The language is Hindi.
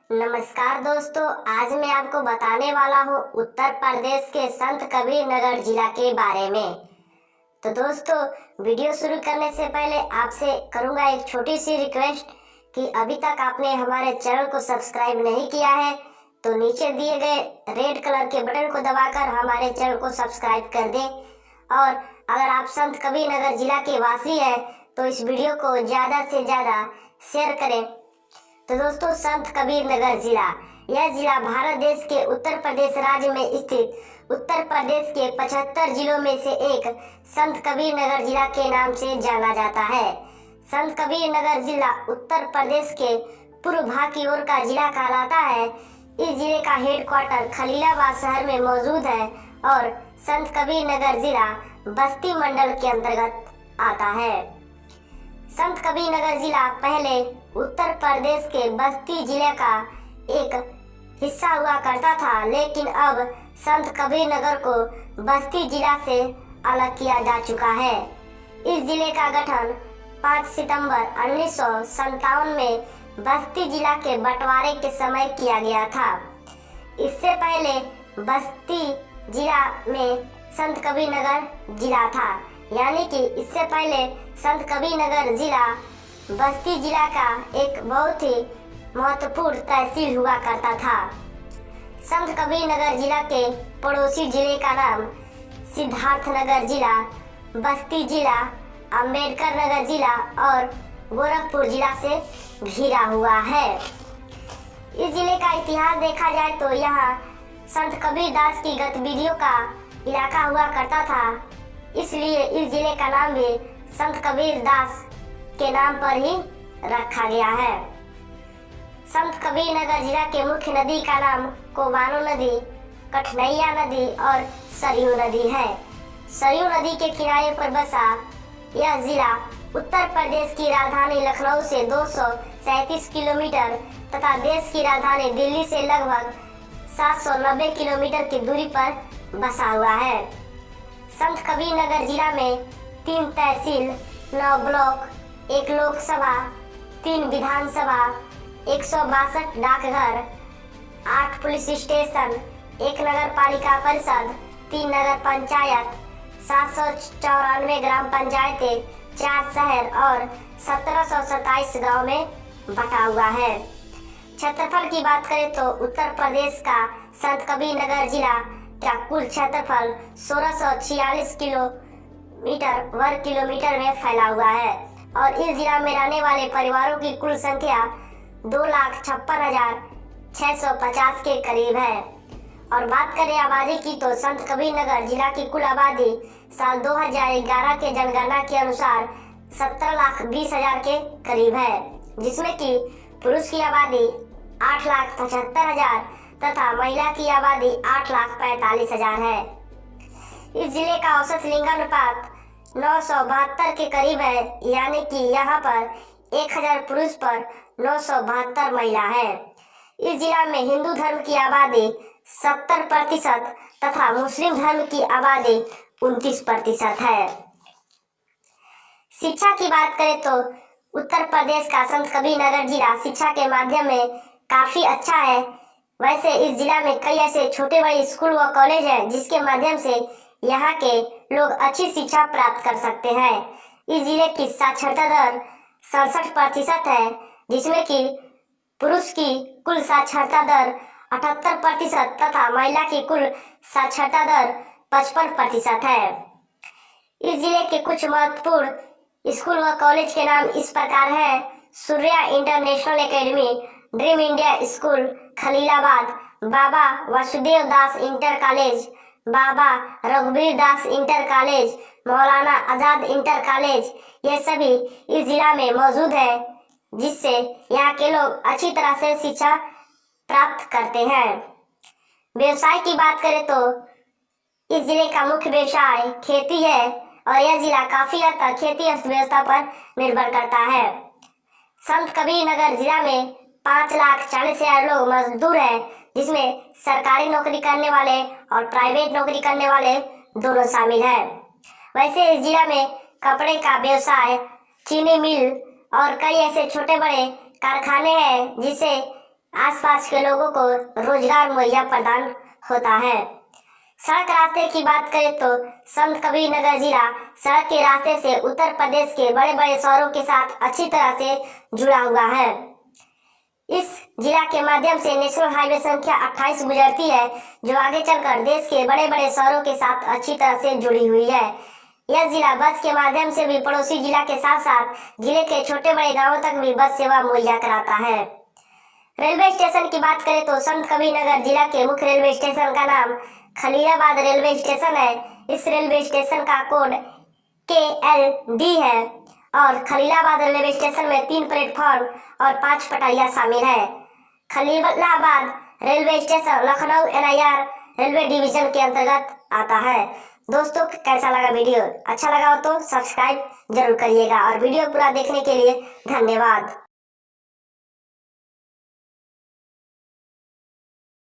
नमस्कार दोस्तों, आज मैं आपको बताने वाला हूँ उत्तर प्रदेश के संत कबीर नगर जिला के बारे में। तो दोस्तों, वीडियो शुरू करने से पहले आपसे करूँगा एक छोटी सी रिक्वेस्ट कि अभी तक आपने हमारे चैनल को सब्सक्राइब नहीं किया है तो नीचे दिए गए रेड कलर के बटन को दबाकर हमारे चैनल को सब्सक्राइब कर दें। और अगर आप संत कबीर नगर जिला के वासी हैं तो इस वीडियो को ज़्यादा से ज़्यादा शेयर करें। तो दोस्तों, संत कबीर नगर जिला, यह जिला भारत देश के उत्तर प्रदेश राज्य में स्थित उत्तर प्रदेश के 75 जिलों में से एक संत कबीर नगर जिला के नाम से जाना जाता है। संत कबीर नगर जिला उत्तर प्रदेश के पूर्व भाग की ओर का जिला कहलाता है। इस जिले का हेडक्वार्टर खलीलाबाद शहर में मौजूद है और संत कबीर नगर जिला बस्ती मंडल के अंतर्गत आता है। संत कबीर नगर जिला पहले उत्तर प्रदेश के बस्ती जिले का एक हिस्सा हुआ करता था, लेकिन अब संत कबीर नगर को बस्ती जिला से अलग किया जा चुका है। इस जिले का गठन 5 सितंबर 1957 में बस्ती जिला के बंटवारे के समय किया गया था। इससे पहले बस्ती जिला में संत कबीर नगर जिला था, यानी कि इससे पहले संत कबीर नगर जिला बस्ती जिला का एक बहुत ही महत्वपूर्ण तहसील हुआ करता था। संत कबीर नगर जिला के पड़ोसी जिले का नाम सिद्धार्थ नगर जिला, बस्ती जिला, अंबेडकर नगर जिला और गोरखपुर जिला से घिरा हुआ है। इस जिले का इतिहास देखा जाए तो यहाँ संत कबीर दास की गतिविधियों का इलाका हुआ करता था, इसलिए इस जिले का नाम भी संत कबीर दास के नाम पर ही रखा गया है। संत कबीर नगर जिला के मुख्य नदी का नाम कोबानो नदी, कठनैया नदी और सरयू नदी है। सरयू नदी के किनारे पर बसा यह जिला उत्तर प्रदेश की राजधानी लखनऊ से 237 किलोमीटर तथा देश की राजधानी दिल्ली से लगभग 790 किलोमीटर की दूरी पर बसा हुआ है। संत कबीर नगर जिला में 3 तहसील, 9 ब्लॉक, 1 लोकसभा, 3 विधानसभा, 162 डाकघर, 8 पुलिस स्टेशन, 1 नगर पालिका परिषद, 3 नगर पंचायत, 794 ग्राम पंचायतें, 4 शहर और 1727 गांव में बटा हुआ है। क्षेत्रफल की बात करें तो उत्तर प्रदेश का संत कबीर नगर जिला का कुल क्षेत्रफल 1646 वर्ग किलोमीटर में फैला हुआ है और इस जिला में रहने वाले परिवारों की कुल संख्या 2,56,650 के करीब है। और बात करें आबादी की तो संत कबीर नगर जिला की कुल आबादी साल 2011 के जनगणना के अनुसार 17,20,000 के करीब है, जिसमें कि पुरुष की आबादी 8,75,000 तथा महिला की आबादी 8,45,000 है। इस जिले का औसत लिंगानुपात 972 के करीब है, यानी कि यहाँ पर 1000 पुरुष पर 972 महिला है। इस जिला में हिंदू धर्म की आबादी 70% तथा मुस्लिम धर्म की आबादी 29% है। शिक्षा की बात करें तो उत्तर प्रदेश का संत कबीर नगर जिला शिक्षा के माध्यम में काफी अच्छा है। वैसे इस जिला में कई ऐसे छोटे बड़े स्कूल व कॉलेज हैं जिसके माध्यम से यहाँ के लोग अच्छी शिक्षा प्राप्त कर सकते हैं। इस जिले की साक्षरता दर 67% है, जिसमें कि पुरुष की कुल साक्षरता दर 78% तथा महिला की कुल साक्षरता दर 55% है। इस जिले के कुछ महत्वपूर्ण स्कूल व कॉलेज के नाम इस प्रकार है: Surya international academy, dream India school Khalilabad, Baba Vasudev Das inter college, Baba रघुवीर Das inter college, Maulana Azad inter college, ये सभी इस जिला में मौजूद है, जिससे यहाँ के लोग अच्छी तरह से शिक्षा प्राप्त करते हैं। व्यवसाय की बात करें तो इस जिले का मुख्य व्यवसाय खेती है और यह जिला काफी हद तक खेती अर्थव्यवस्था पर निर्भर करता है। संत कबीर नगर जिला में 5,40,000 लोग मजदूर हैं, जिसमें सरकारी नौकरी करने वाले और प्राइवेट नौकरी करने वाले दोनों शामिल हैं। वैसे इस जिला में कपड़े का व्यवसाय, चीनी मिल और कई ऐसे छोटे बड़े कारखाने हैं जिससे आसपास के लोगों को रोजगार मुहैया प्रदान होता है। सड़क रास्ते की बात करें तो संत कबीर नगर जिला सड़क के रास्ते से उत्तर प्रदेश के बड़े बड़े शहरों के साथ अच्छी तरह से जुड़ा हुआ है। इस जिला के माध्यम से नेशनल हाईवे संख्या 28 गुजरती है, जो आगे चलकर देश के बड़े बड़े शहरों के साथ अच्छी तरह से जुड़ी हुई है। यह जिला बस के माध्यम से भी पड़ोसी जिला के साथ साथ जिले के छोटे बड़े गांवों तक भी बस सेवा मुहैया कराता है। रेलवे स्टेशन की बात करें तो संत कबीर नगर जिला के मुख्य रेलवे स्टेशन का नाम खलीलाबाद रेलवे स्टेशन है। इस रेलवे स्टेशन का कोड KLD है और खलीलाबाद रेलवे स्टेशन में 3 प्लेटफॉर्म और 5 पटरियां शामिल है। Khalilabad railway station Lucknow NIR railway division के अंतर्गत आता है। दोस्तों, कैसा लगा वीडियो? अच्छा लगा हो तो सब्सक्राइब जरूर करिएगा और वीडियो पूरा देखने के लिए धन्यवाद।